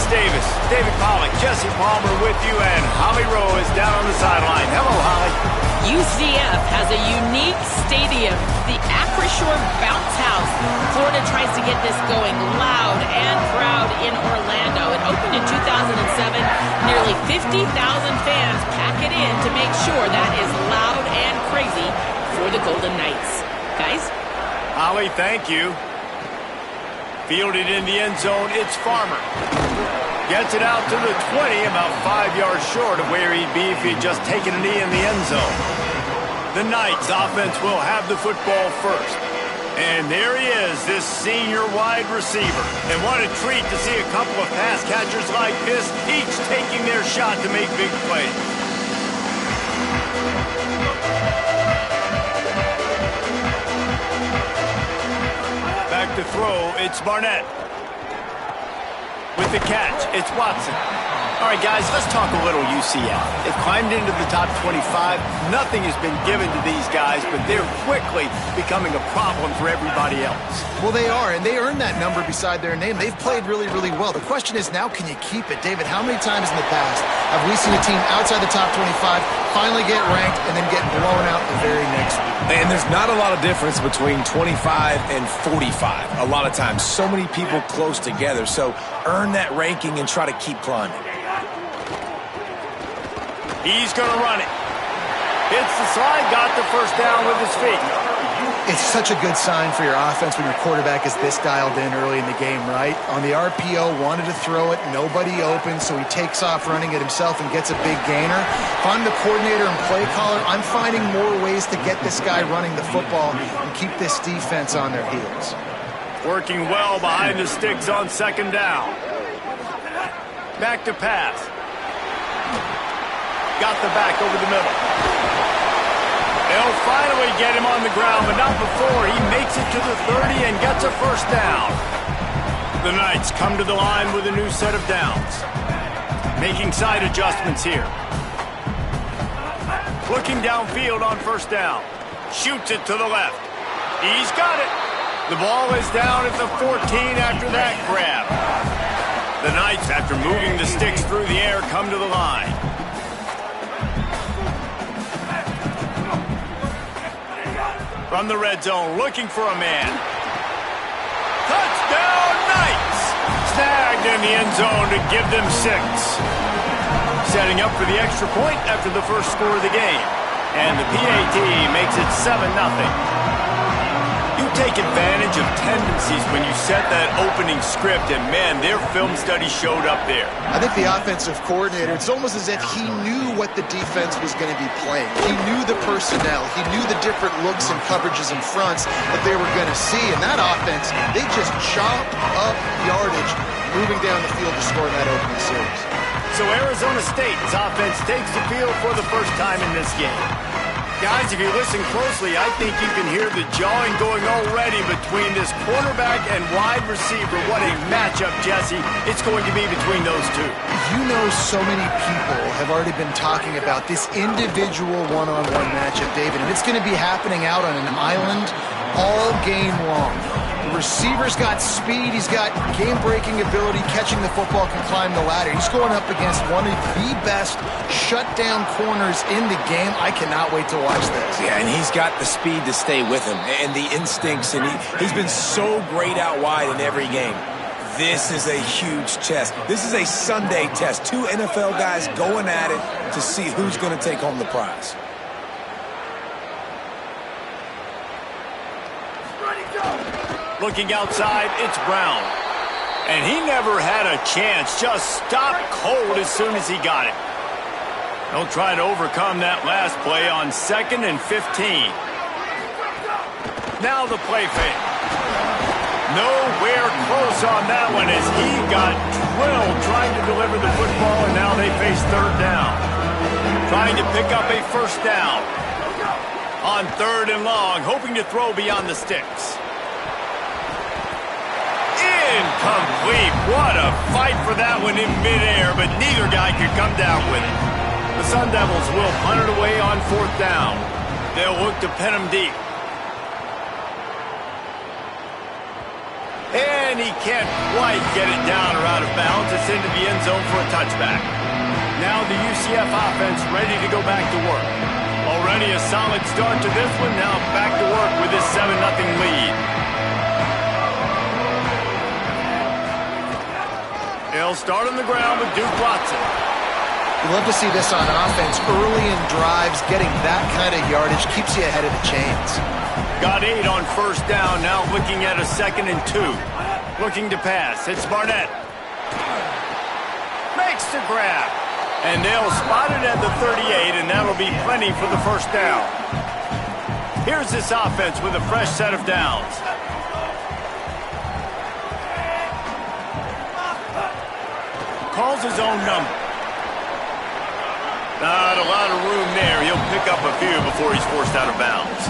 Davis, David Pollack, Jesse Palmer with you, and Holly Rowe is down on the sideline. Hello, Holly. UCF has a unique stadium, the Acrisure Bounce House. Florida tries to get this going loud and proud in Orlando. It opened in 2007. Nearly 50,000 fans pack it in to make sure that is loud and crazy for the Golden Knights. Guys? Holly, thank you. Fielded in the end zone, it's Farmer. Gets it out to the 20, about 5 yards short of where he'd be if he'd just taken a knee in the end zone. The Knights offense will have the football first. And there he is, this senior wide receiver. And what a treat to see a couple of pass catchers like this, each taking their shot to make big plays. Back to throw, it's Barnett. With the catch, it's Watson. All right, guys, let's talk a little UCF. They've climbed into the top 25. Nothing has been given to these guys, but they're quickly becoming a problem for everybody else. Well, they are, and they earned that number beside their name. They've played really, really well. The question is now, can you keep it? David, how many times in the past have we seen a team outside the top 25 finally get ranked and then get blown out the very next week? And there's not a lot of difference between 25 and 45. A lot of times, so many people close together. So earn that ranking and try to keep climbing. He's going to run it. Hits the slide, got the first down with his feet. It's such a good sign for your offense when your quarterback is this dialed in early in the game, right? On the RPO, wanted to throw it, nobody open, so he takes off running it himself and gets a big gainer. If I'm the coordinator and play caller, I'm finding more ways to get this guy running the football and keep this defense on their heels. Working well behind the sticks on second down. Back to pass. Got the back over the middle. They'll finally get him on the ground, but not before he makes it to the 30 and gets a first down. The Knights come to the line with a new set of downs. Making side adjustments here. Looking downfield on first down. Shoots it to the left. He's got it. The ball is down at the 14 after that grab. The Knights, after moving the sticks through the air, come to the line. From the red zone, looking for a man. Touchdown, Knights! Snagged in the end zone to give them 6. Setting up for the extra point after the first score of the game. And the PAT makes it 7-0. You take advantage of tendencies when you set that opening script, and man, their film study showed up there. I think the offensive coordinator, it's almost as if he knew what the defense was going to be playing. He knew the personnel. He knew the different looks and coverages and fronts that they were going to see. And that offense, they just chopped up yardage moving down the field to score in that opening series. So Arizona State's offense takes the field for the first time in this game. Guys, if you listen closely, I think you can hear the jawing going already between this quarterback and wide receiver. What a matchup, Jesse, it's going to be between those two. You know, so many people have already been talking about this individual one-on-one matchup, David, and it's going to be happening out on an island all game long. The receiver's got speed, he's got game-breaking ability, catching the football, can climb the ladder. He's going up against one of the best shutdown corners in the game. I cannot wait to watch this. Yeah, and he's got the speed to stay with him and the instincts, and he's been so great out wide in every game. This is a huge test. This is a Sunday test. 2 NFL guys going at it to see who's going to take home the prize. Looking outside, it's Brown. And he never had a chance. Just stopped cold as soon as he got it. They'll try to overcome that last play on 2nd and 15. Now the play fake. Nowhere close on that one as he got drilled trying to deliver the football, and now they face 3rd down. Trying to pick up a first down. On 3rd and long, hoping to throw beyond the sticks. Incomplete. What a fight for that one in midair, but neither guy could come down with it. The Sun Devils will punt it away on 4th down. They'll look to pin him deep. And he can't quite get it down or out of bounds. It's into the end zone for a touchback. Now the UCF offense ready to go back to work. Already a solid start to this one. Now back to work with this 7-0 lead. They'll start on the ground with Duke Watson. You love to see this on offense. Early in drives, getting that kind of yardage keeps you ahead of the chains. Got 8 on first down. Now looking at a 2nd and 2. Looking to pass. It's Barnett. Makes the grab. And they'll spot it at the 38, and that'll be plenty for the first down. Here's this offense with a fresh set of downs. Calls his own number. Not a lot of room there. He'll pick up a few before he's forced out of bounds.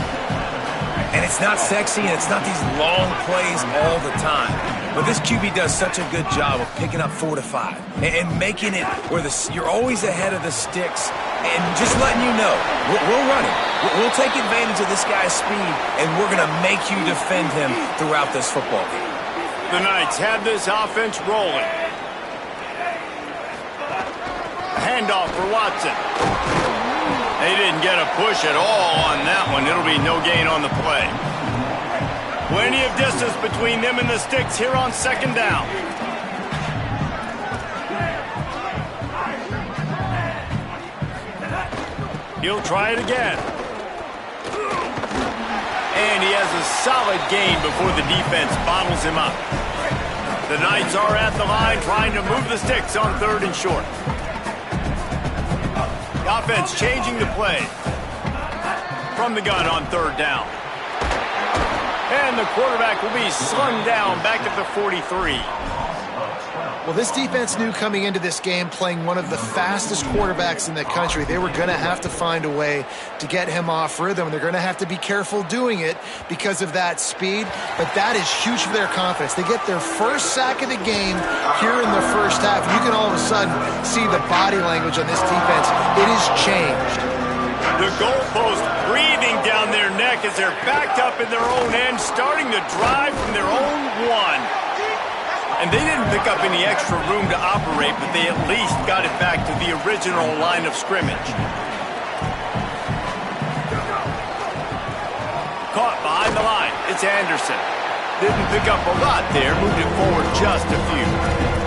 And it's not sexy, and it's not these long plays all the time. But this QB does such a good job of picking up 4 to 5 and making it where you're always ahead of the sticks and just letting you know, we'll run it. We'll take advantage of this guy's speed, and we're going to make you defend him throughout this football game. The Knights have this offense rolling. Handoff for Watson. They didn't get a push at all on that one. It'll be no gain on the play. Plenty of distance between them and the sticks here on 2nd down. He'll try it again. And he has a solid gain before the defense bottles him up. The Knights are at the line trying to move the sticks on 3rd and short. Offense changing the play. From the gun on 3rd down. And the quarterback will be slung down back at the 43. Well, this defense knew coming into this game, playing one of the fastest quarterbacks in the country, they were going to have to find a way to get him off rhythm. They're going to have to be careful doing it because of that speed. But that is huge for their confidence. They get their first sack of the game here in the first half. You can all of a sudden see the body language on this defense. It has changed. The goalpost breathing down their neck as they're backed up in their own end, starting to drive from their own 1. And they didn't pick up any extra room to operate, but they at least got it back to the original line of scrimmage. Caught behind the line. It's Anderson. Didn't pick up a lot there, moved it forward just a few.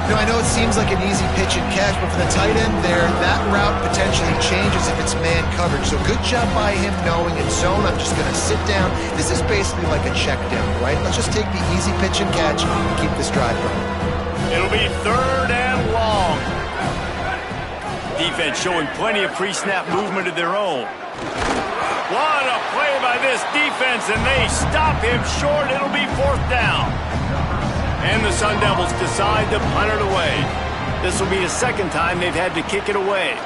You know, I know it seems like an easy pitch and catch, but for the tight end there, that route potentially changes if it's man coverage. So good job by him knowing it's zone. I'm just going to sit down. This is basically like a check down, right? Let's just take the easy pitch and catch and keep this drive going. It'll be 3rd and long. Defense showing plenty of pre-snap movement of their own. What a play by this defense, and they stop him short. It'll be 4th down. And the Sun Devils decide to punt it away. This will be the 2nd time they've had to kick it away.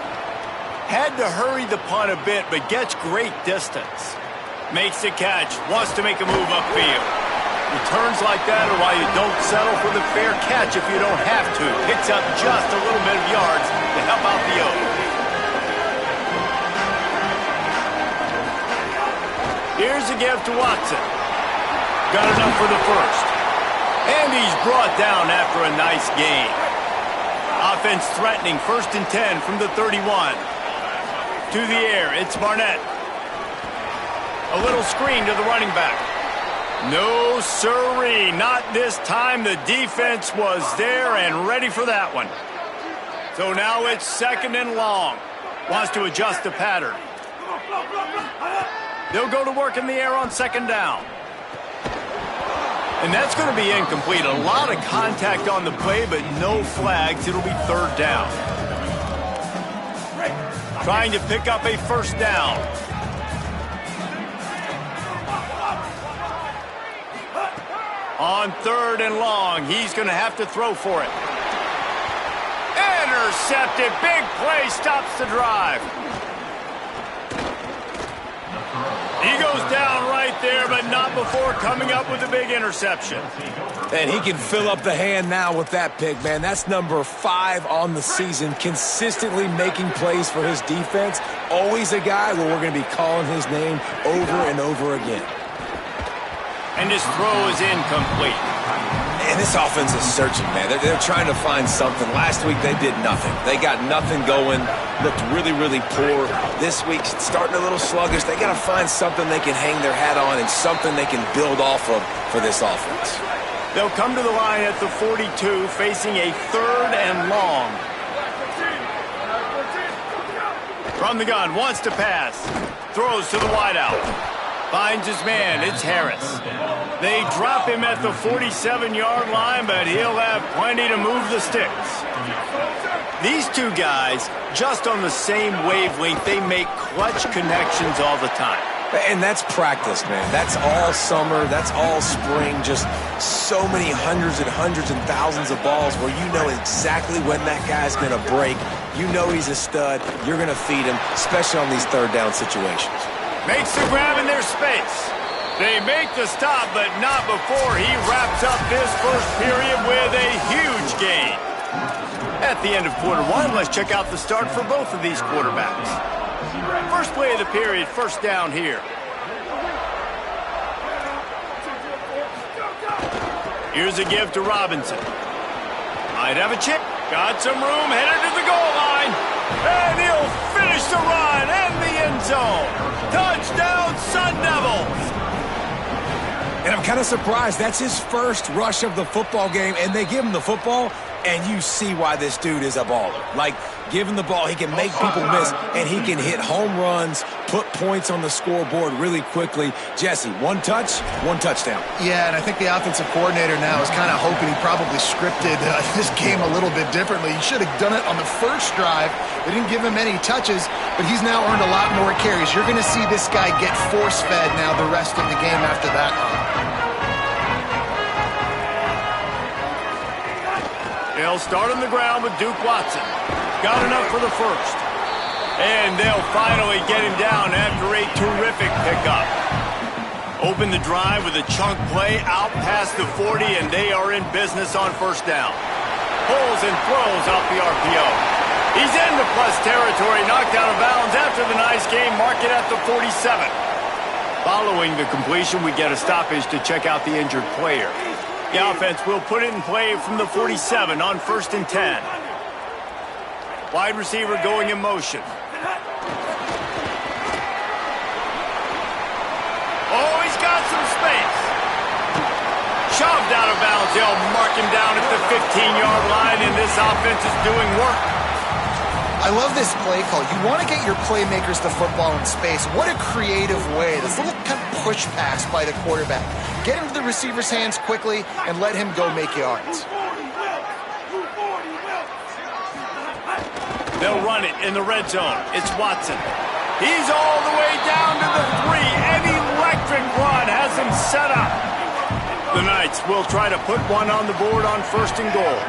Had to hurry the punt a bit, but gets great distance. Makes the catch, wants to make a move upfield. Returns like that are why you don't settle for the fair catch if you don't have to. Picks up just a little bit of yards to help out the O. Here's a give to Watson. Got enough for the first. And he's brought down after a nice gain. Offense threatening 1st and 10 from the 31. To the air, it's Barnett. A little screen to the running back. No siree, not this time. The defense was there and ready for that one. So now it's 2nd and long. Wants to adjust the pattern. They'll go to work in the air on 2nd down. And that's going to be incomplete. A lot of contact on the play, but no flags. It'll be 3rd down. Trying to pick up a 1st down. On 3rd and long, he's going to have to throw for it. Intercepted. Big play stops the drive. He goes down right there, but not before coming up with a big interception. And he can fill up the hand now with that pick, man. That's number 5 on the season, consistently making plays for his defense. Always a guy where we're going to be calling his name over and over again. And his throw is incomplete. And this offense is searching, man. They're trying to find something. Last week, they did nothing. They got nothing going, looked really, really poor. This week, starting a little sluggish. They got to find something they can hang their hat on and something they can build off of for this offense. They'll come to the line at the 42, facing a 3rd and long. From the gun, wants to pass. Throws to the wideout. Finds his man. It's Harris. They drop him at the 47-yard line, but he'll have plenty to move the sticks. These two guys, just on the same wavelength, they make clutch connections all the time. And that's practice, man. That's all summer. That's all spring. Just so many hundreds and thousands of balls where you know exactly when that guy's going to break. You know he's a stud. You're going to feed him, especially on these 3rd down situations. Makes the grab in their space. They make the stop, but not before he wraps up this first period with a huge gain. At the end of quarter 1, let's check out the start for both of these quarterbacks. First play of the period, first down here. Here's a give to Robinson. Might have a chip. Got some room, headed to the goal line. And he'll finish the run and the end zone. Touchdown, Sun Devils. And I'm kind of surprised. That's his first rush of the football game, and they give him the football, and you see why this dude is a baller. Like, give him the ball, he can make people miss, and he can hit home runs, put points on the scoreboard really quickly. Jesse, one touch, one touchdown. Yeah, and I think the offensive coordinator now is kind of hoping he probably scripted this game a little bit differently. He should have done it on the first drive. They didn't give him any touches, but he's now earned a lot more carries. You're going to see this guy get force-fed now the rest of the game after that run. They'll start on the ground with Duke Watson. Got enough for the first. And they'll finally get him down after a terrific pickup. Open the drive with a chunk play out past the 40, and they are in business on first down. Pulls and throws off the RPO. He's into plus territory, knocked out of bounds after the nice game, mark it at the 47. Following the completion, we get a stoppage to check out the injured player. The offense will put it in play from the 47 on 1st and 10. Wide receiver going in motion. Oh, he's got some space. Shoved out of bounds. They'll mark him down at the 15-yard line, and this offense is doing work. I love this play call. You want to get your playmakers the football in space. What a creative way. This little kind of push pass by the quarterback. Get into the receiver's hands quickly and let him go make yards. They'll run it in the red zone. It's Watson. He's all the way down to the 3. An electric run has him set up. The Knights will try to put one on the board on 1st and goal.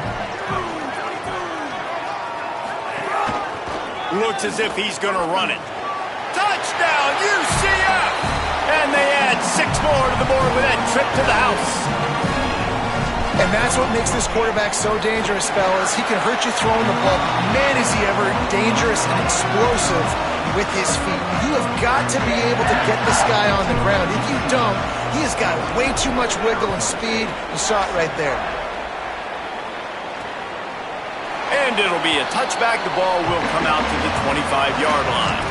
Looks as if he's going to run it. Touchdown, UCF! And they add 6 more to the board with that trip to the house. And that's what makes this quarterback so dangerous, fellas. He can hurt you throwing the ball. Man, is he ever dangerous and explosive with his feet. You have got to be able to get this guy on the ground. If you don't, he has got way too much wiggle and speed. You saw it right there. And it'll be a touchback. The ball will come out to the 25-yard line.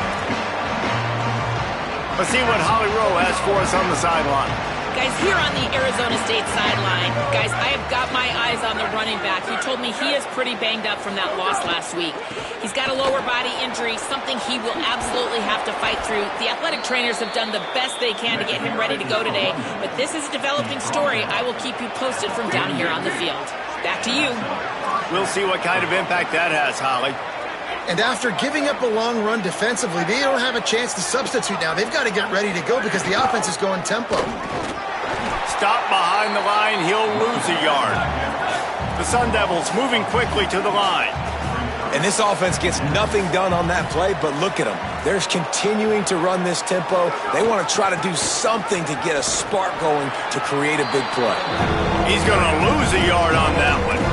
Let's see what Holly Rowe has for us on the sideline. Guys, here on the Arizona State sideline, guys, I have got my eyes on the running back. He told me he is pretty banged up from that loss last week. He's got a lower body injury, something he will absolutely have to fight through. The athletic trainers have done the best they can to get him ready to go today, but this is a developing story. I will keep you posted from down here on the field. Back to you. We'll see what kind of impact that has, Holly. And after giving up a long run defensively, they don't have a chance to substitute now. They've got to get ready to go because the offense is going tempo. Stop behind the line, he'll lose a yard. The Sun Devils moving quickly to the line. And this offense gets nothing done on that play, but look at them. They're continuing to run this tempo. They want to try to do something to get a spark going to create a big play. He's going to lose a yard on that one.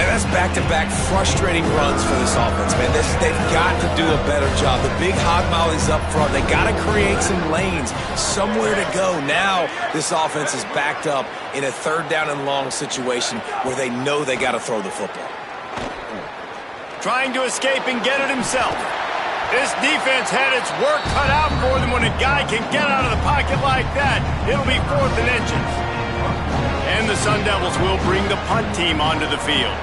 And that's back-to-back frustrating runs for this offense, man. They've got to do a better job. The big hog mollies up front. They got to create some lanes, somewhere to go. Now this offense is backed up in a 3rd down and long situation where they know they got to throw the football. Trying to escape and get it himself. This defense had its work cut out for them when a guy can get out of the pocket like that. It'll be 4th and inches. And the Sun Devils will bring the punt team onto the field.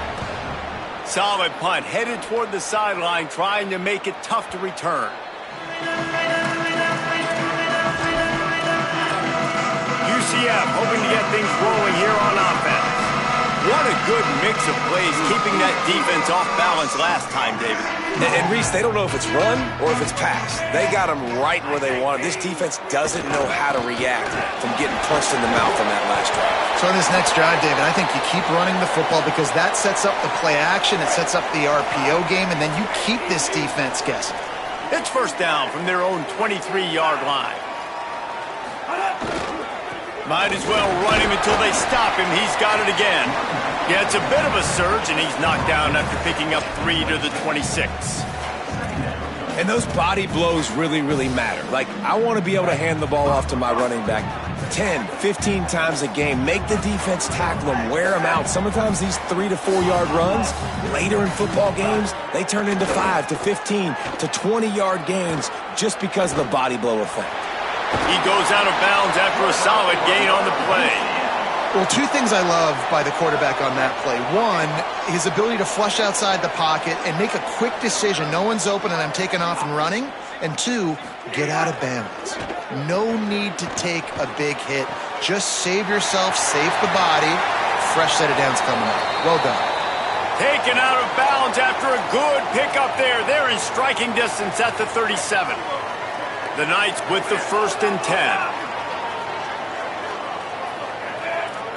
Solid punt, headed toward the sideline, trying to make it tough to return. UCF hoping to get things rolling here on offense. What a good mix of plays, keeping that defense off balance last time, David. And Reese, they don't know if it's run or if it's pass. They got them right where they want it. This defense doesn't know how to react from getting punched in the mouth on that last drive. So in this next drive, David, I think you keep running the football because that sets up the play action, it sets up the RPO game, and then you keep this defense guessing. It's 1st down from their own 23-yard line. Might as well run him until they stop him. He's got it again. Gets a bit of a surge, and he's knocked down after picking up 3 to the 26. And those body blows really, really matter. Like, I want to be able to hand the ball off to my running back 10, 15 times a game. Make the defense tackle them, wear them out. Sometimes these 3 to 4 yard runs, later in football games, they turn into 5 to 15 to 20-yard gains just because of the body blow effect. He goes out of bounds after a solid gain on the play. Well, 2 things I love by the quarterback on that play. 1, his ability to flush outside the pocket and make a quick decision. No one's open and I'm taking off and running. And 2, get out of bounds. No need to take a big hit. Just save yourself, save the body. Fresh set of downs coming up. Well done. Taken out of bounds after a good pickup there. They're in striking distance at the 37. The Knights with the 1st and 10.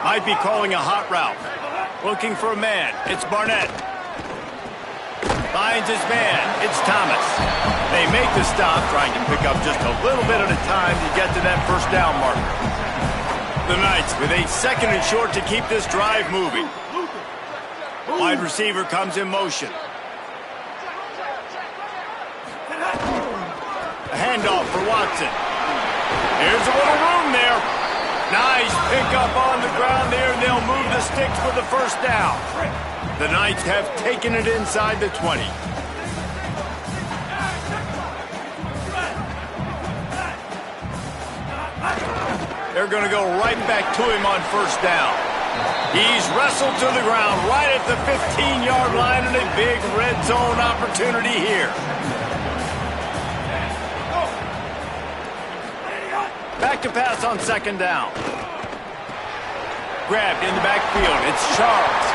Might be calling a hot route. Looking for a man. It's Barnett. Finds his man. It's Thomas. They make the stop, trying to pick up just a little bit at a time to get to that 1st down marker. The Knights with a 2nd and short to keep this drive moving. Wide receiver comes in motion. A handoff for Watson. Here's a little room there. Nice pickup on the ground there, and they'll move the sticks for the 1st down. The Knights have taken it inside the 20. They're going to go right back to him on 1st down. He's wrestled to the ground right at the 15-yard line, and a big red zone opportunity here. Back to pass on 2nd down. Grabbed in the backfield. It's Charles.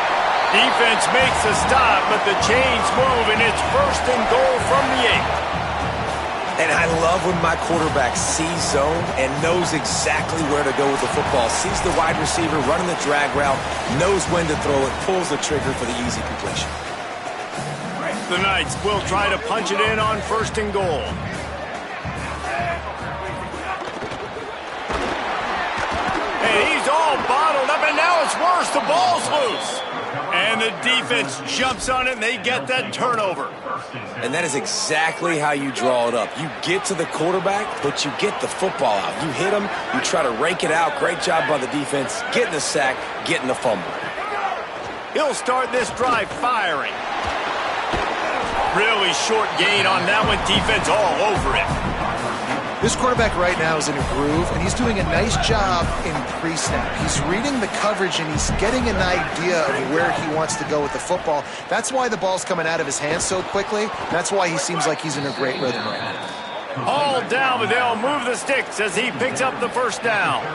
Defense makes a stop, but the chains move, and it's 1st and goal from the 8. And I love when my quarterback sees zone and knows exactly where to go with the football. Sees the wide receiver running the drag route, knows when to throw it, pulls the trigger for the easy completion. The Knights will try to punch it in on 1st and goal. He's all bottled up, and now it's worse. The ball's loose. And the defense jumps on it, and they get that turnover. And that is exactly how you draw it up. You get to the quarterback, but you get the football out. You hit him, you try to rake it out. Great job by the defense, getting the sack, getting the fumble. He'll start this drive firing. Really short gain on that one. Defense all over it. This quarterback right now is in a groove, and he's doing a nice job in pre-snap. He's reading the coverage, and he's getting an idea of where he wants to go with the football. That's why the ball's coming out of his hands so quickly. That's why he seems like he's in a great rhythm right now. All down, but they'll move the sticks as he picks up the 1st down.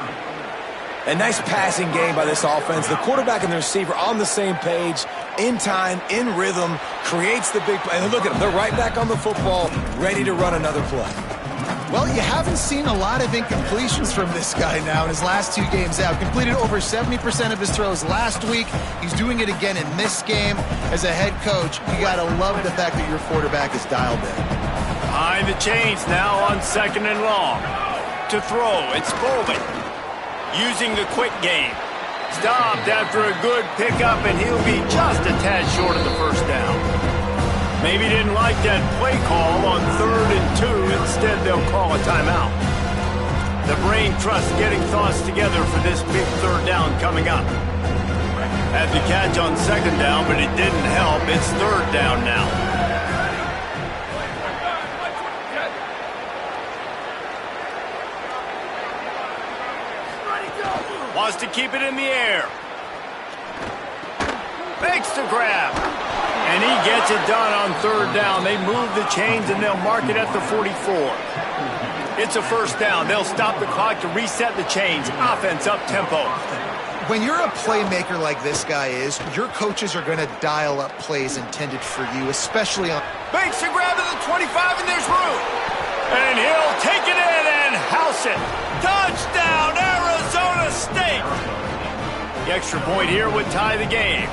A nice passing game by this offense. The quarterback and the receiver on the same page, in time, in rhythm, creates the big play. And look at them. They're right back on the football, ready to run another play. Well, you haven't seen a lot of incompletions from this guy now in his last 2 games out. Completed over 70% of his throws last week. He's doing it again in this game. As a head coach, you got to love the fact that your quarterback is dialed in. Behind the chains now on 2nd and long. To throw, it's Bowman. Using the quick game. Stopped after a good pickup, and he'll be just a tad short of the first down. Maybe didn't like that play call on 3rd and 2. Instead, they'll call a timeout. The brain trust getting thoughts together for this big 3rd down coming up. Had the catch on 2nd down, but it didn't help. It's 3rd down now. Wants to keep it in the air. Makes the grab. And he gets it done on 3rd down. They move the chains, and they'll mark it at the 44. It's a 1st down. They'll stop the clock to reset the chains. Offense up tempo. When you're a playmaker like this guy is, your coaches are going to dial up plays intended for you, especially on... Makes the grab at the 25, and there's room. And he'll take it in and house it. Touchdown, Arizona State. The extra point here would tie the game.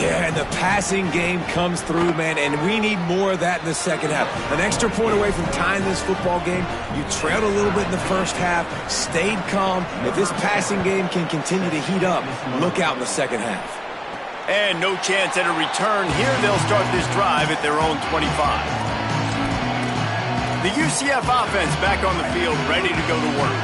Yeah, and the passing game comes through, man, and we need more of that in the second half. An extra point away from tying this football game. You trailed a little bit in the first half, stayed calm. If this passing game can continue to heat up, look out in the second half. And no chance at a return here. They'll start this drive at their own 25. The UCF offense back on the field, ready to go to work.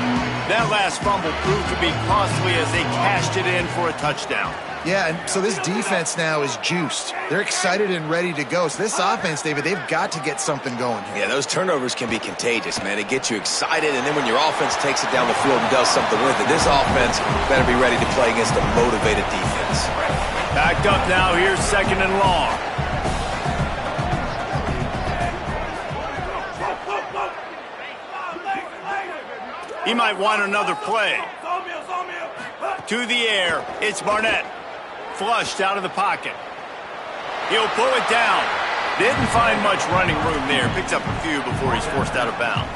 That last fumble proved to be costly as they cashed it in for a touchdown. Yeah, and so this defense now is juiced. They're excited and ready to go. So this offense, David, they've got to get something going here. Yeah, those turnovers can be contagious, man. It gets you excited, and then when your offense takes it down the field and does something with it, this offense better be ready to play against a motivated defense. Backed up now, here's 2nd and long. He might want another play. To the air, it's Barnett. Flushed out of the pocket. He'll pull it down. Didn't find much running room there. Picks up a few before he's forced out of bounds.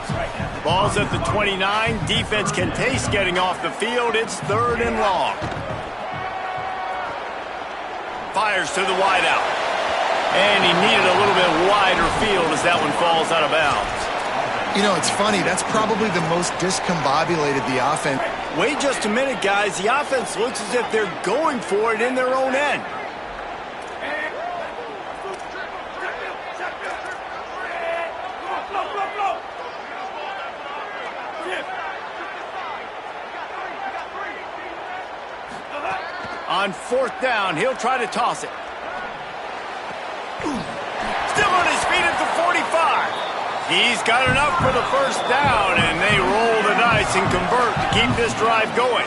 Ball's at the 29. Defense can taste getting off the field. It's 3rd and long. Fires to the wideout. And he needed a little bit wider field as that one falls out of bounds. You know, it's funny. That's probably the most discombobulated the offense. Wait just a minute, guys. The offense looks as if they're going for it in their own end. On 4th down, he'll try to toss it. Still on his feet at the 45. He's got enough for the 1st down, and they roll the dice and convert to keep this drive going.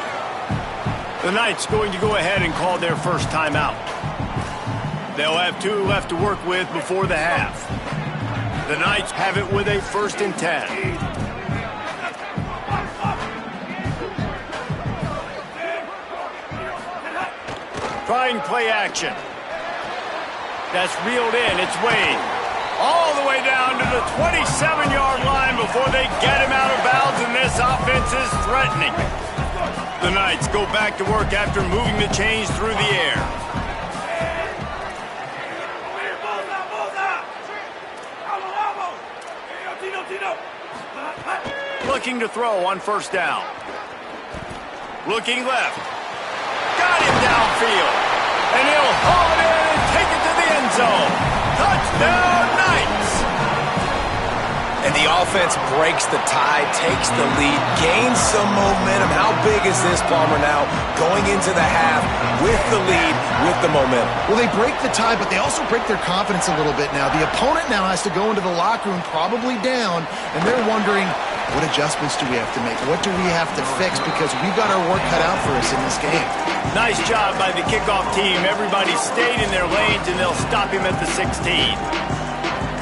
The Knights going to go ahead and call their first timeout. They'll have 2 left to work with before the half. The Knights have it with a 1st and 10. Trying play action. That's reeled in. It's Wade. All the way down to the 27-yard line before they get him out of bounds, and this offense is threatening. The Knights go back to work after moving the chains through the air. Looking to throw on 1st down. Looking left. Got him downfield. And he'll haul it in and take it to the end zone. Touchdown, Knights! And the offense breaks the tie, takes the lead, gains some momentum. How big is this, Palmer, now going into the half with the lead, with the momentum? Well, they break the tie, but they also break their confidence a little bit now. The opponent now has to go into the locker room probably down, and they're wondering, what adjustments do we have to make? What do we have to fix? Because we've got our work cut out for us in this game. Nice job by the kickoff team. Everybody stayed in their lanes, and they'll stop him at the 16.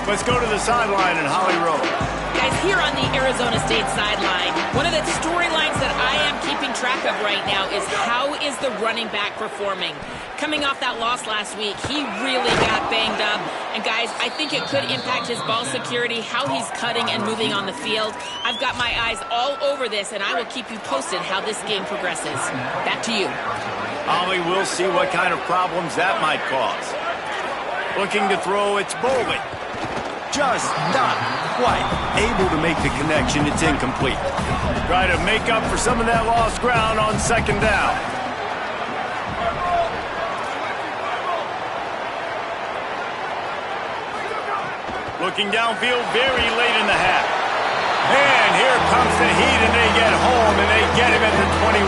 Let's go to the sideline in Holly Road. Guys, here on the Arizona State sideline, one of the storylines that I am keeping track of right now is how is the running back performing? Coming off that loss last week, he really got banged up. And guys, I think it could impact his ball security, how he's cutting and moving on the field. I've got my eyes all over this, and I will keep you posted how this game progresses. Back to you. Holly, we'll see what kind of problems that might cause. Looking to throw, it's Bowling. Just not quite able to make the connection. It's incomplete. Try to make up for some of that lost ground on 2nd down. Looking downfield very late in the half. And here comes the heat, and they get home, and they get him at the 21.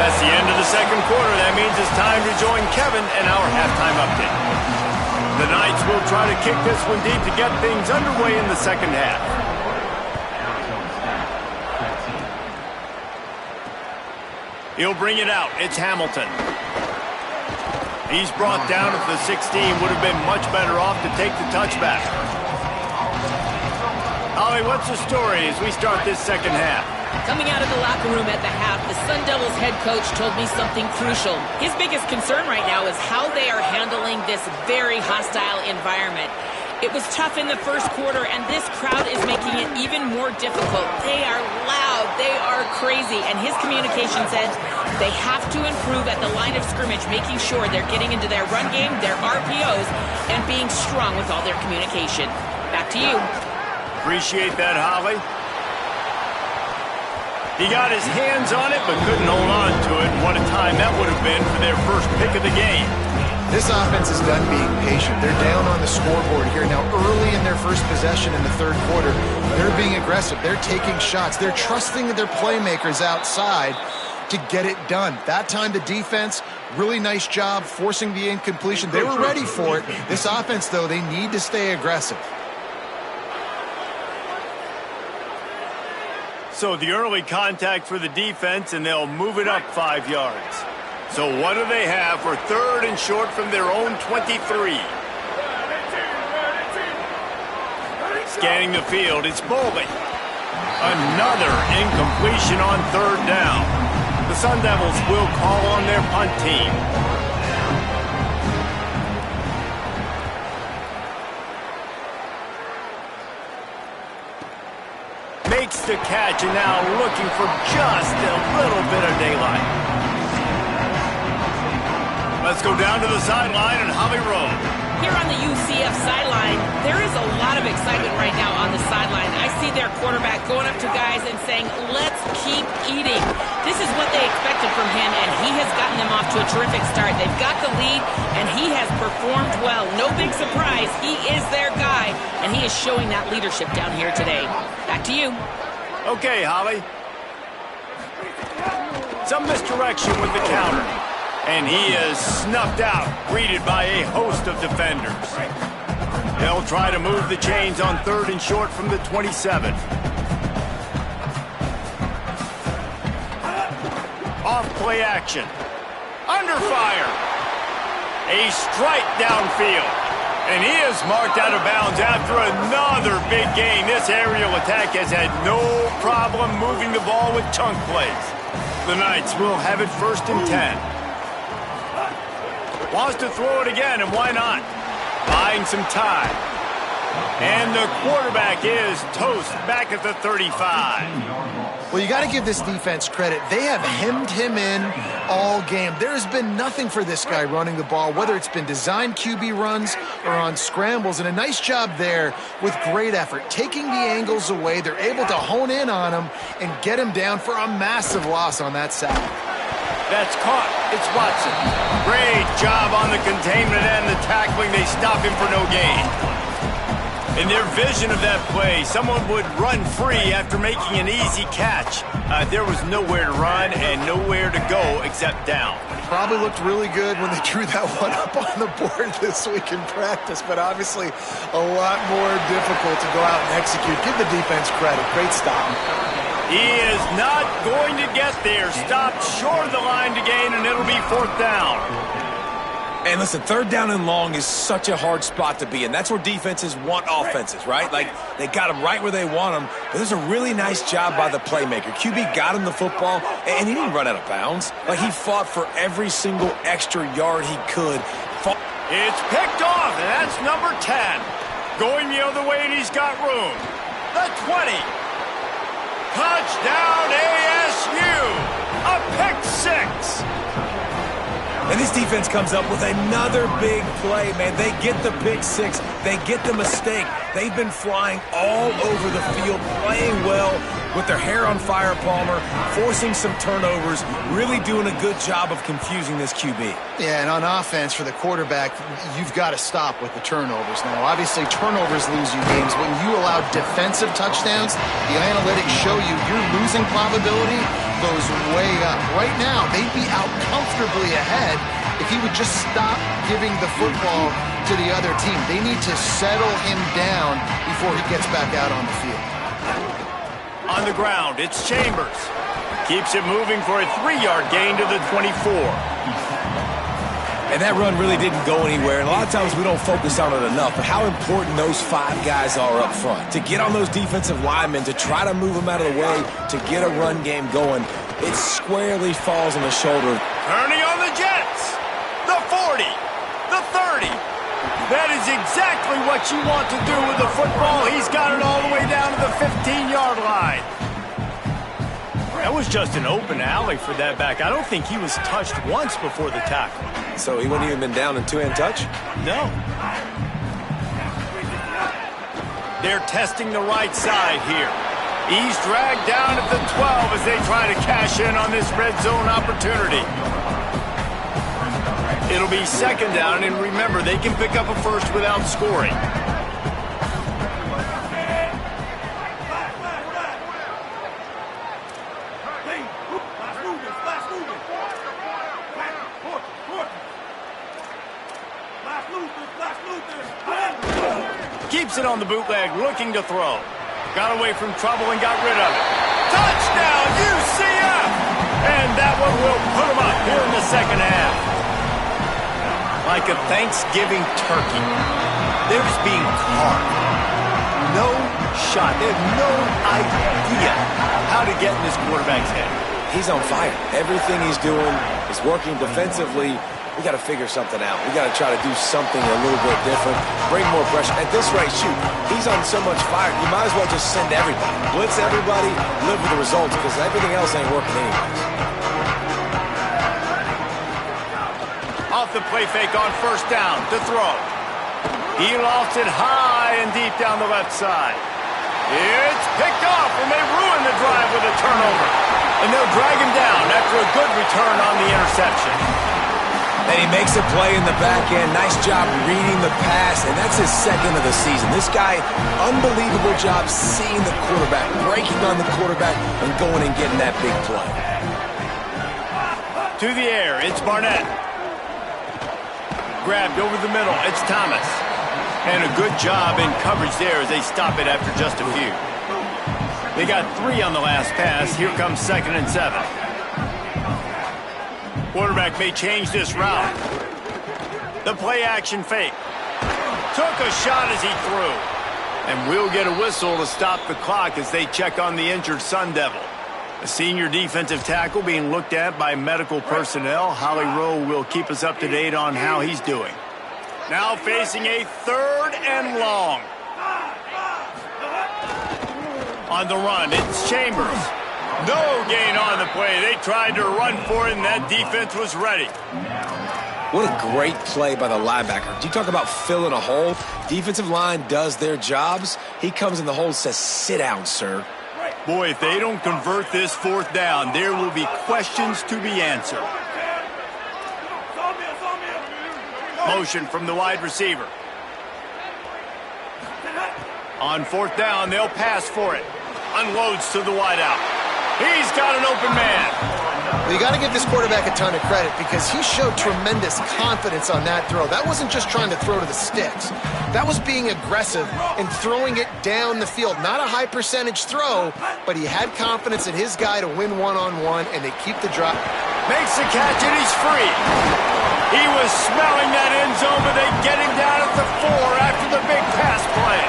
That's the end of the second quarter. That means it's time to join Kevin and our halftime update. The Knights will try to kick this one deep to get things underway in the second half. He'll bring it out. It's Hamilton. He's brought down at the 16. Would have been much better off to take the touchback. Ollie, what's the story as we start this second half? Coming out of the locker room at the half, the Sun Devils head coach told me something crucial. His biggest concern right now is how they are handling this very hostile environment. It was tough in the first quarter, and this crowd is making it even more difficult. They are loud. They are crazy. And his communication said they have to improve at the line of scrimmage, making sure they're getting into their run game, their RPOs, and being strong with all their communication. Back to you. Appreciate that, Holly. He got his hands on it, but couldn't hold on to it. What a time that would have been for their first pick of the game. This offense is done being patient. They're down on the scoreboard here. Now, early in their first possession in the third quarter, they're being aggressive. They're taking shots. They're trusting their playmakers outside to get it done. That time, the defense, really nice job forcing the incompletion. They were ready for it. This offense, though, they need to stay aggressive. So the early contact for the defense, and they'll move it up 5 yards. So what do they have for third and short from their own 23? Scanning the field, it's Boley. Another incompletion on third down. The Sun Devils will call on their punt team. Makes the catch, and now looking for just a little bit of daylight. Let's go down to the sideline and Holly Rowe. Here on the UCF sideline, there is a lot of excitement right now on the sideline. I see their quarterback going up to guys and saying, let's keep eating. This is what they expected from him, and he has gotten them off to a terrific start. They've got the lead, and he has performed well. No big surprise. He is their guy, and he is showing that leadership down here today. Back to you. Okay, Holly. Some misdirection with the counter. And he is snuffed out, greeted by a host of defenders. They'll try to move the chains on third and short from the 27. Off play action. Under fire. A strike downfield. And he is marked out of bounds after another big gain. This aerial attack has had no problem moving the ball with chunk plays. The Knights will have it first and 10. Wants to throw it again, and why not? Buying some time. And the quarterback is toast back at the 35. Well, you got to give this defense credit. They have hemmed him in all game. There has been nothing for this guy running the ball, whether it's been designed QB runs or on scrambles, and a nice job there with great effort. Taking the angles away, they're able to hone in on him and get him down for a massive loss on that sack. That's caught. It's Watson. Great job on the containment and the tackling. They stop him for no gain. In their vision of that play, someone would run free after making an easy catch. There was nowhere to run and nowhere to go except down. Probably looked really good when they drew that one up on the board this week in practice, but obviously a lot more difficult to go out and execute. Give the defense credit. Great stop. He is not going to get there. Stopped short of the line to gain, and it'll be fourth down. And listen, third down and long is such a hard spot to be in. That's where defenses want offenses, right? Like, they got them right where they want them. But there's a really nice job by the playmaker. QB got him the football, and he didn't run out of bounds. Like, he fought for every single extra yard he could. It's picked off, and that's number 10. Going the other way, and he's got room. The 20. Touchdown ASU! A pick six! And this defense comes up with another big play, man. They get the pick six. They get the mistake. They've been flying all over the field, playing well with their hair on fire, Palmer, forcing some turnovers, really doing a good job of confusing this QB. Yeah, and on offense for the quarterback, you've got to stop with the turnovers. Now, obviously, turnovers lose you games. When you allow defensive touchdowns, the analytics show you your losing probability goes way up. Right now, they'd be out comfortably ahead if he would just stop giving the football to the other team. They need to settle him down before he gets back out on the field. On the ground, it's Chambers. Keeps it moving for a 3-yard gain to the 24. And that run really didn't go anywhere. And a lot of times we don't focus on it enough, but how important those 5 guys are up front. To get on those defensive linemen, to try to move them out of the way, to get a run game going, it squarely falls on the shoulder. Turning on the Jets. The 40. The 30. That is exactly what you want to do with the football. He's got it all the way down to the 15-yard line. That was just an open alley for that back. I don't think he was touched once before the tackle. So he wouldn't even been down in two-hand touch? No. They're testing the right side here. He's dragged down at the 12 as they try to cash in on this red zone opportunity. It'll be second down, and remember, they can pick up a first without scoring. Keeps it on the bootleg, looking to throw. Got away from trouble and got rid of it. Touchdown, UCF! And that one will put them up here in the second half. Like a Thanksgiving turkey, they're just being carved. No shot. They have no idea how to get in this quarterback's head. He's on fire. Everything he's doing is working defensively. We got to figure something out. We got to try to do something a little bit different, bring more pressure. At this rate, shoot, he's on so much fire, you might as well just send everybody. Blitz everybody, live with the results, because everything else ain't working anyways. Off the play fake on first down to throw. He lost it high and deep down the left side. It's picked off, and they ruin the drive with a turnover. And they'll drag him down after a good return on the interception. And he makes a play in the back end. Nice job reading the pass, and that's his second of the season. This guy, unbelievable job seeing the quarterback, breaking on the quarterback, and going and getting that big play. To the air, it's Barnett. Grabbed over the middle, it's Thomas. And a good job in coverage there as they stop it after just a few. They got 3 on the last pass. Here comes 2nd and 7. Quarterback may change this route. The play action fake. Took a shot as he threw. And we'll get a whistle to stop the clock as they check on the injured Sun Devil. A senior defensive tackle being looked at by medical personnel. Holly Rowe will keep us up to date on how he's doing. Now facing a 3rd and long. On the run, it's Chambers. No gain on the play. They tried to run for it, and that defense was ready. What a great play by the linebacker. Do you talk about filling a hole? Defensive line does their jobs. He comes in the hole and says, sit down, sir. Boy, if they don't convert this 4th down, there will be questions to be answered. Motion from the wide receiver. On 4th down, they'll pass for it. Unloads to the wideout. He's got an open man. Well, you got to give this quarterback a ton of credit because he showed tremendous confidence on that throw. That wasn't just trying to throw to the sticks. That was being aggressive and throwing it down the field. Not a high percentage throw, but he had confidence in his guy to win one-on-one, and they keep the drop. Makes the catch, and he's free. He was smelling that end zone, but they get him down at the 4 after the big pass play.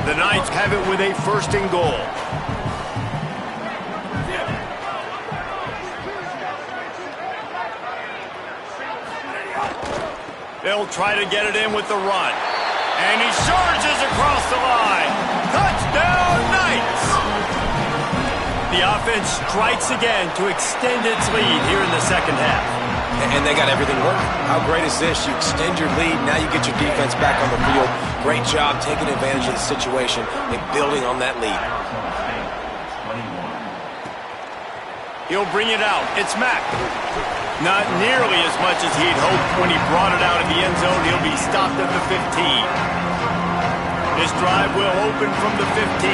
The Knights have it with a 1st and goal. They'll try to get it in with the run. And he charges across the line. Touchdown, Knights! The offense strikes again to extend its lead here in the second half. And they got everything working. How great is this? You extend your lead. Now you get your defense back on the field. Great job taking advantage of the situation and building on that lead. He'll bring it out. It's Mack. Not nearly as much as he'd hoped when he brought it out of the end zone. He'll be stopped at the 15. This drive will open from the 15.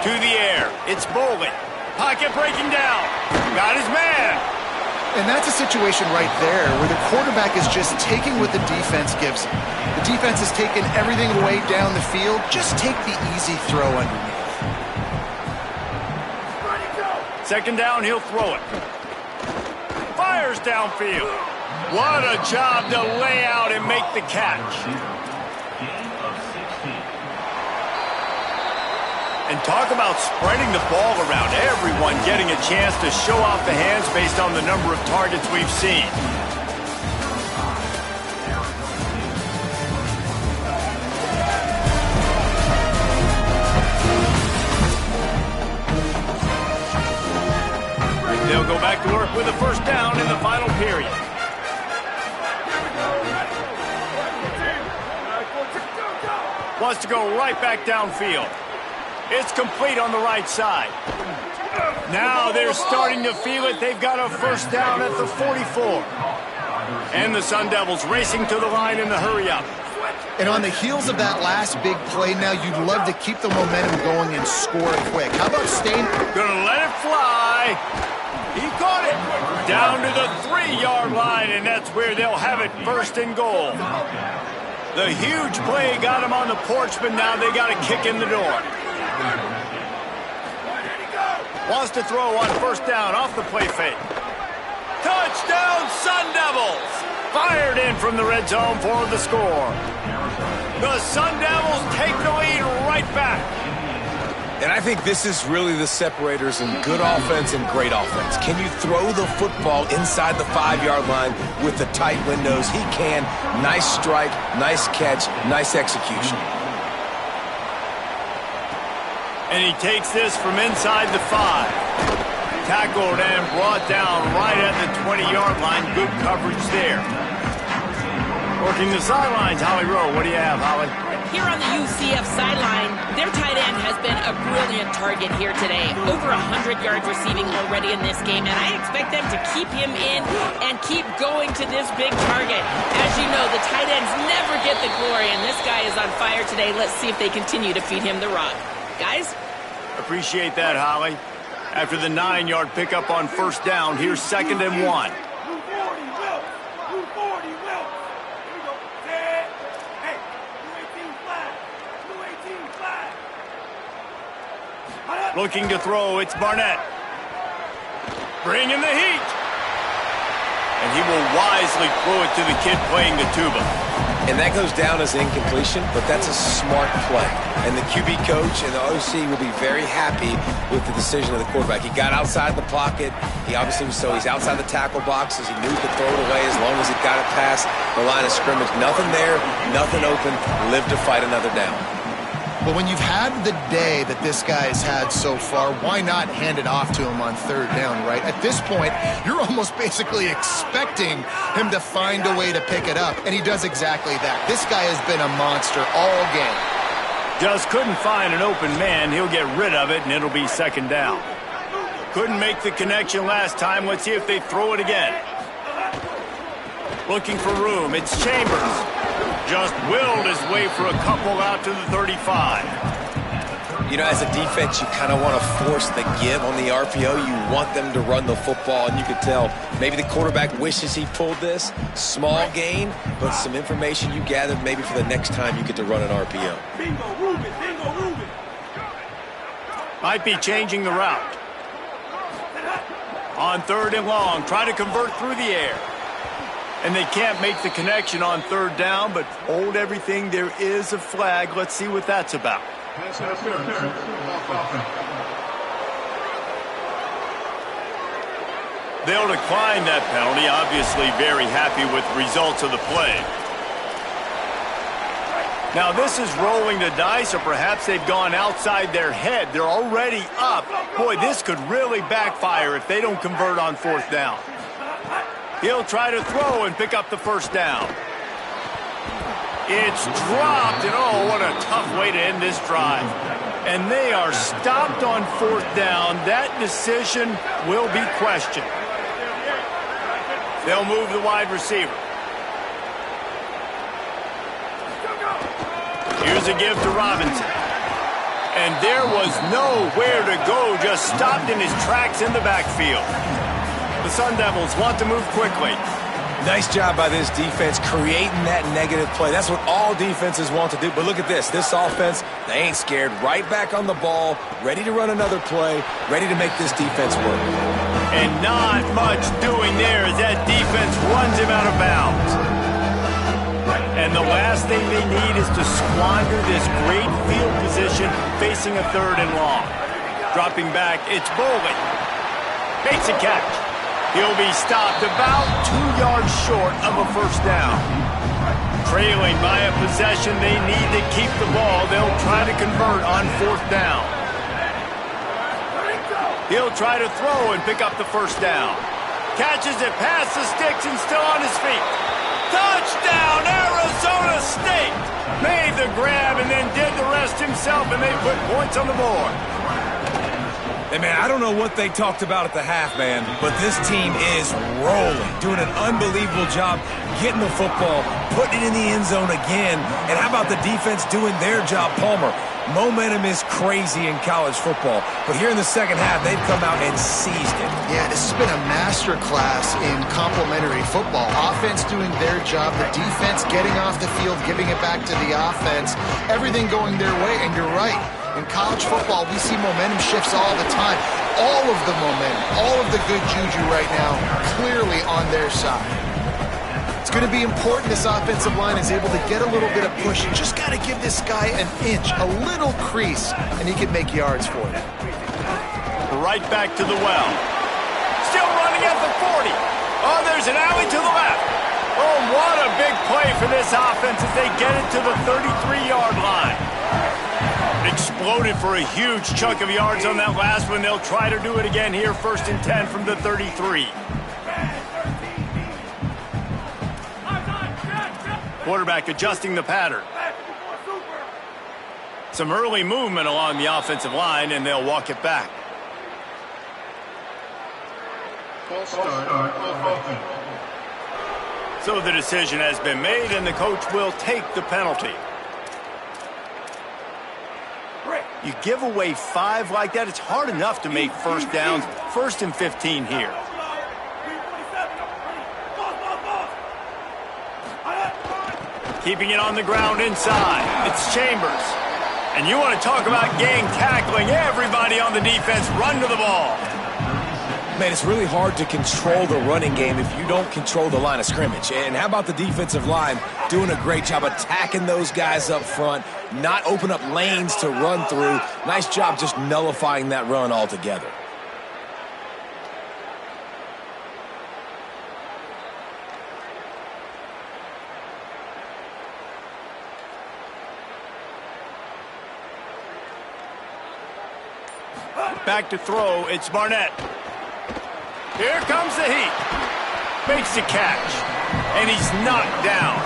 To the air. It's Bolden. Pocket breaking down. Got his man. And that's a situation right there where the quarterback is just taking what the defense gives him. The defense has taken everything away down the field. Just take the easy throw underneath. Second down, he'll throw it. Fires downfield. What a job to lay out and make the catch. And talk about spreading the ball around. Everyone getting a chance to show off the hands based on the number of targets we've seen. They'll go back to work with a first down in the final period. Wants to go right back downfield. It's complete on the right side. Now they're starting to feel it. They've got a first down at the 44. And the Sun Devils racing to the line in the hurry-up. And on the heels of that last big play now, you'd love to keep the momentum going and score quick. How about staying? Gonna let it fly. He caught it. Down to the 3-yard line, and that's where they'll have it first and goal. The huge play got him on the porch, but now they got a kick in the door. Wants to throw on first down off the play fake. Touchdown, Sun Devils! Fired in from the red zone for the score. The Sun Devils take the lead right back. And I think this is really the separators in good offense and great offense. Can you throw the football inside the 5-yard line with the tight windows? He can. Nice strike, nice catch, nice execution. And he takes this from inside the 5. Tackled and brought down right at the 20-yard line. Good coverage there. Working the sidelines, Holly Rowe. What do you have, Holly? Here on the UCF sideline, their tight end has been a brilliant target here today. Over 100 yards receiving already in this game, and I expect them to keep him in and keep going to this big target. As you know, the tight ends never get the glory, and this guy is on fire today. Let's see if they continue to feed him the rock. Guys? Appreciate that, Holly. After the 9-yard pickup on first down, here's 2nd and 1. Looking to throw, it's Barnett. Bringing the heat. And he will wisely throw it to the kid playing the tuba. And that goes down as an incompletion, but that's a smart play. And the QB coach and the OC will be very happy with the decision of the quarterback. He got outside the pocket. He obviously was he's outside the tackle boxes. He knew he could throw it away as long as he got it past the line of scrimmage. Nothing there, nothing open. Live to fight another down. But when you've had the day that this guy's had so far, why not hand it off to him on third down, right? At this point, you're almost basically expecting him to find a way to pick it up, and he does exactly that. This guy has been a monster all game. Just couldn't find an open man. He'll get rid of it, and it'll be 2nd down. Couldn't make the connection last time. Let's see if they throw it again. Looking for room. It's Chambers. Just willed his way for a couple out to the 35. You know, as a defense, you kind of want to force the give on the RPO. You want them to run the football, and you could tell maybe the quarterback wishes he pulled this. Small gain, but some information you gathered maybe for the next time you get to run an RPO. Bingo, Ruben, bingo, Ruben. Might be changing the route. On 3rd and long, try to convert through the air. And they can't make the connection on 3rd down, but hold everything. There is a flag. Let's see what that's about. They'll decline that penalty. Obviously very happy with the results of the play. Now, this is rolling the dice, or perhaps they've gone outside their head. They're already up. Boy, this could really backfire if they don't convert on fourth down. He'll try to throw and pick up the first down. It's dropped, and oh, what a tough way to end this drive. And they are stopped on fourth down. That decision will be questioned. They'll move the wide receiver. Here's a give to Robinson. And there was nowhere to go, just stopped in his tracks in the backfield. The Sun Devils want to move quickly. Nice job by this defense creating that negative play. That's what all defenses want to do. But look at this. This offense, they ain't scared. Right back on the ball, ready to run another play, ready to make this defense work. And not much doing there as that defense runs him out of bounds. And the last thing they need is to squander this great field position facing a third and long. Dropping back, it's Bowling. Makes a catch. He'll be stopped about 2 yards short of a first down. Trailing by a possession, they need to keep the ball. They'll try to convert on fourth down. He'll try to throw and pick up the first down. Catches it past the sticks and still on his feet. Touchdown, Arizona State! Made the grab and then did the rest himself, and they put points on the board. Hey, man, I don't know what they talked about at the half, man, but this team is rolling, doing an unbelievable job getting the football, putting it in the end zone again. And how about the defense doing their job, Palmer? Momentum is crazy in college football, but here in the second half, they've come out and seized it. Yeah, this has been a master class in complementary football. Offense doing their job, the defense getting off the field, giving it back to the offense, everything going their way, and you're right. In college football, we see momentum shifts all the time. All of the momentum, all of the good juju right now, clearly on their side. It's going to be important this offensive line is able to get a little bit of push. You just got to give this guy an inch, a little crease, and he can make yards for you. Right back to the well. Still running at the 40. Oh, there's an alley to the left. Oh, what a big play for this offense as they get it to the 33-yard line. Exploded for a huge chunk of yards on that last one. They'll try to do it again here, 1st and 10 from the 33. Quarterback adjusting the pattern. Some early movement along the offensive line, and they'll walk it back. So the decision has been made, and the coach will take the penalty. You give away 5 like that, it's hard enough to make first downs. 1st and 15 here. Keeping it on the ground inside. It's Chambers. And you want to talk about gang tackling. Everybody on the defense run to the ball. Man, it's really hard to control the running game if you don't control the line of scrimmage. And how about the defensive line doing a great job attacking those guys up front, not open up lanes to run through. Nice job just nullifying that run altogether. Back to throw, it's Barnett. Here comes the heat. Makes the catch. And he's knocked down.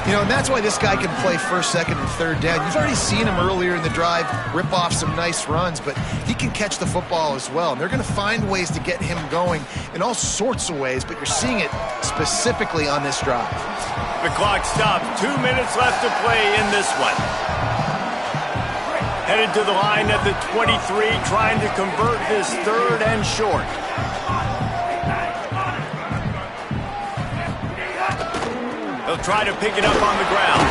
You know, and that's why this guy can play 1st, 2nd, and 3rd down. You've already seen him earlier in the drive rip off some nice runs, but he can catch the football as well. And they're going to find ways to get him going in all sorts of ways, but you're seeing it specifically on this drive. The clock stops. 2 minutes left to play in this one. Headed to the line at the 23, trying to convert this 3rd and short. They'll try to pick it up on the ground.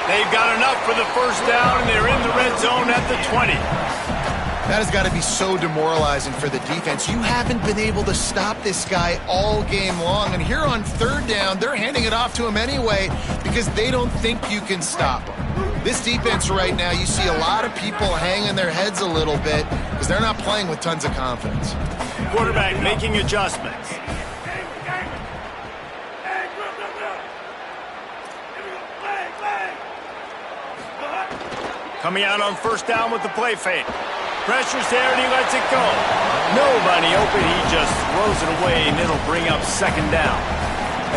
They've got enough for the first down, and they're in the red zone at the 20. That has got to be so demoralizing for the defense. You haven't been able to stop this guy all game long, and here on 3rd down, they're handing it off to him anyway because they don't think you can stop him. This defense right now, you see a lot of people hanging their heads a little bit because they're not playing with tons of confidence. Quarterback making adjustments. Coming out on first down with the play fake. Pressure's there, and he lets it go. Nobody open. He just throws it away, and it'll bring up second down.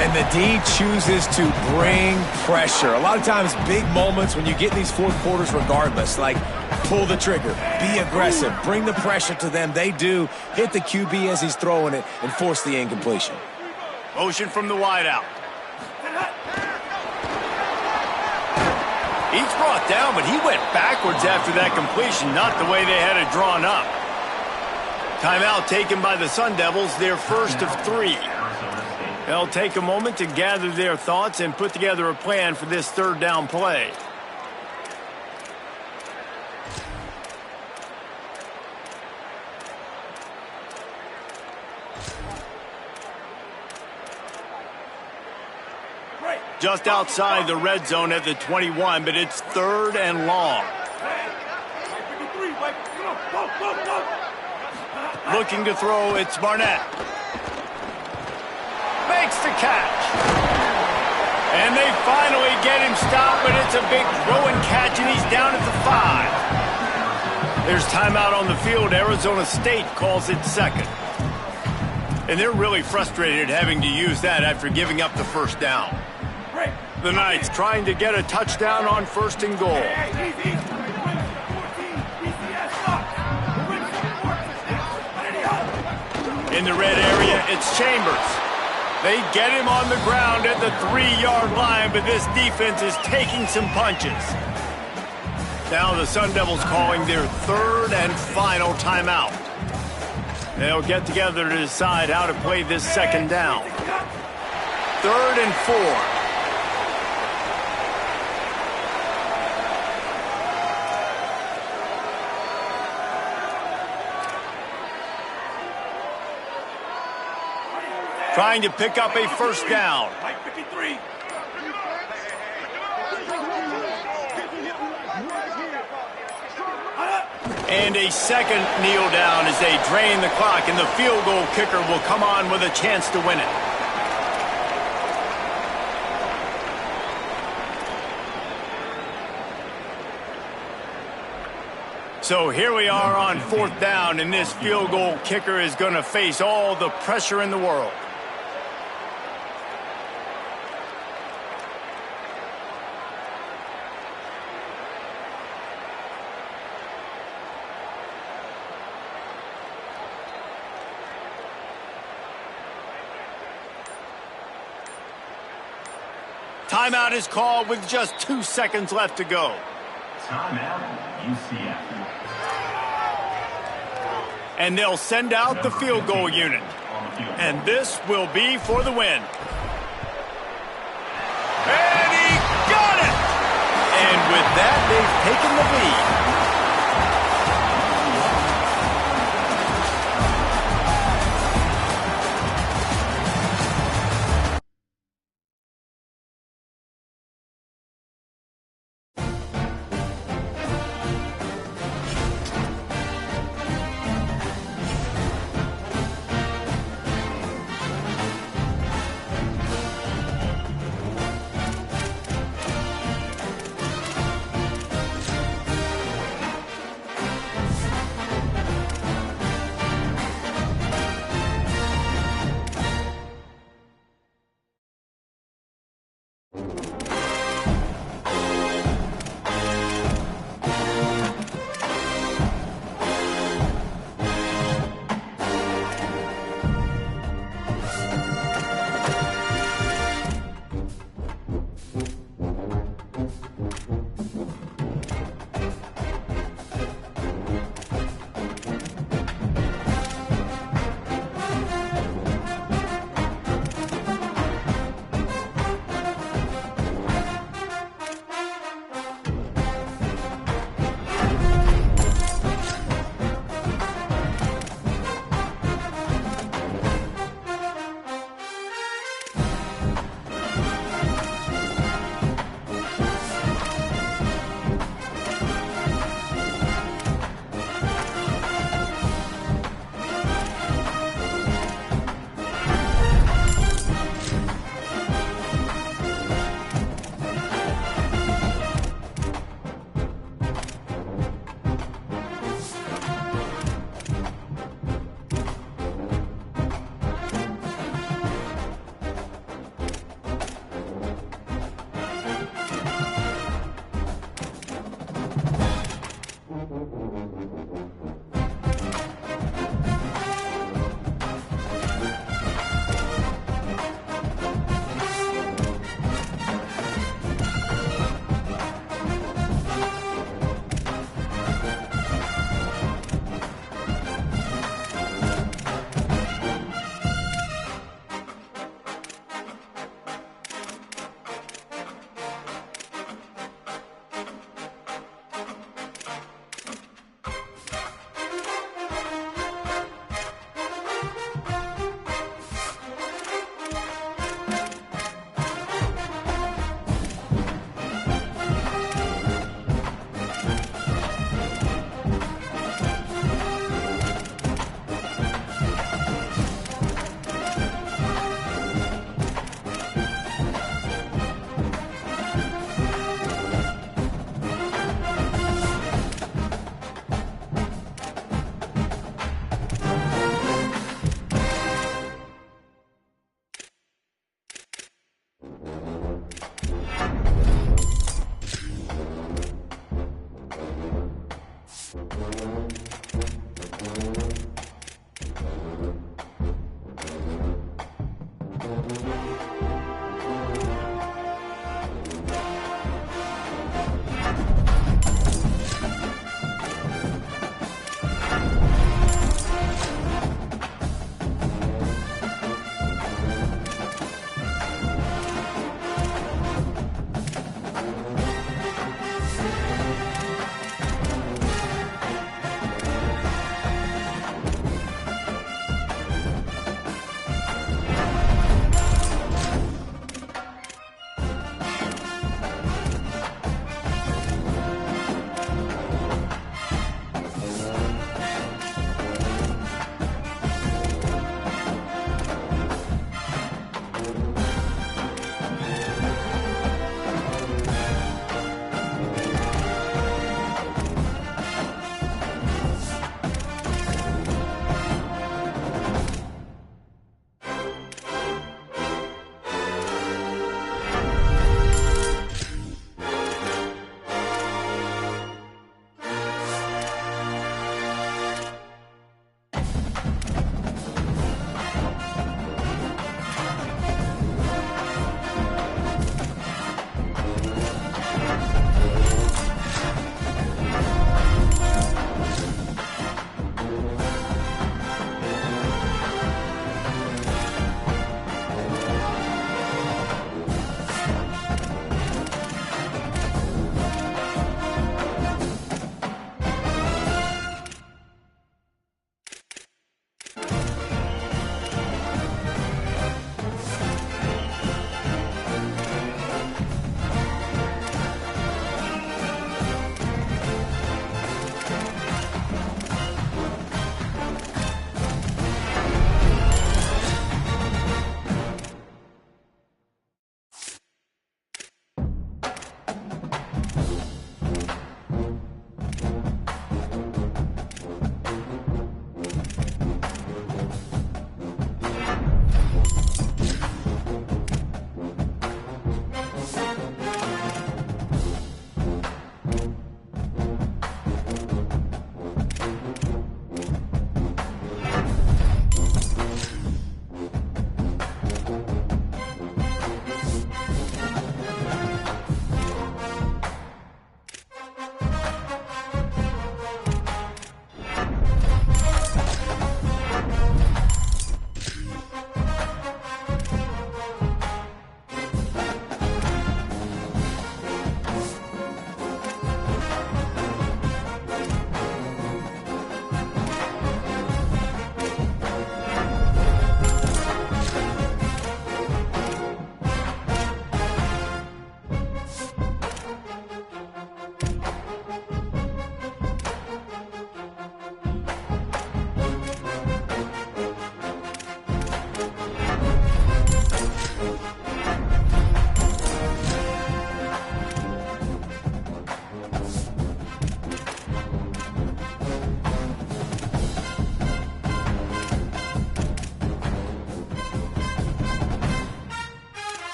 And the D chooses to bring pressure. A lot of times, big moments when you get in these fourth quarters regardless, like pull the trigger, be aggressive, bring the pressure to them. They do. Hit the QB as he's throwing it and force the incompletion. Motion from the wideout. He's brought down, but he went backwards after that completion, not the way they had it drawn up. Timeout taken by the Sun Devils, their first of 3. They'll take a moment to gather their thoughts and put together a plan for this third down play. Just outside the red zone at the 21, but it's third and long. Looking to throw, it's Barnett. Makes the catch. And they finally get him stopped, but it's a big throw and catch, and he's down at the 5. There's timeout on the field. Arizona State calls it second. And they're really frustrated having to use that after giving up the first down. The Knights trying to get a touchdown on first and goal. In the red area, it's Chambers. They get him on the ground at the 3-yard line, but this defense is taking some punches. Now the Sun Devils calling their third and final timeout. They'll get together to decide how to play this second down. Third and 4. Trying to pick up a first down. And a second kneel down as they drain the clock, and the field goal kicker will come on with a chance to win it. So here we are on fourth down, and this field goal kicker is going to face all the pressure in the world. Timeout is called with just 2 seconds left to go. Timeout, UCF. And they'll send out the field goal unit. And this will be for the win. And he got it! And with that, they've taken the lead.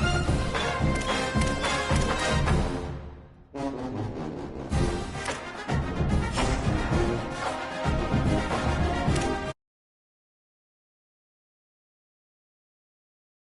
it.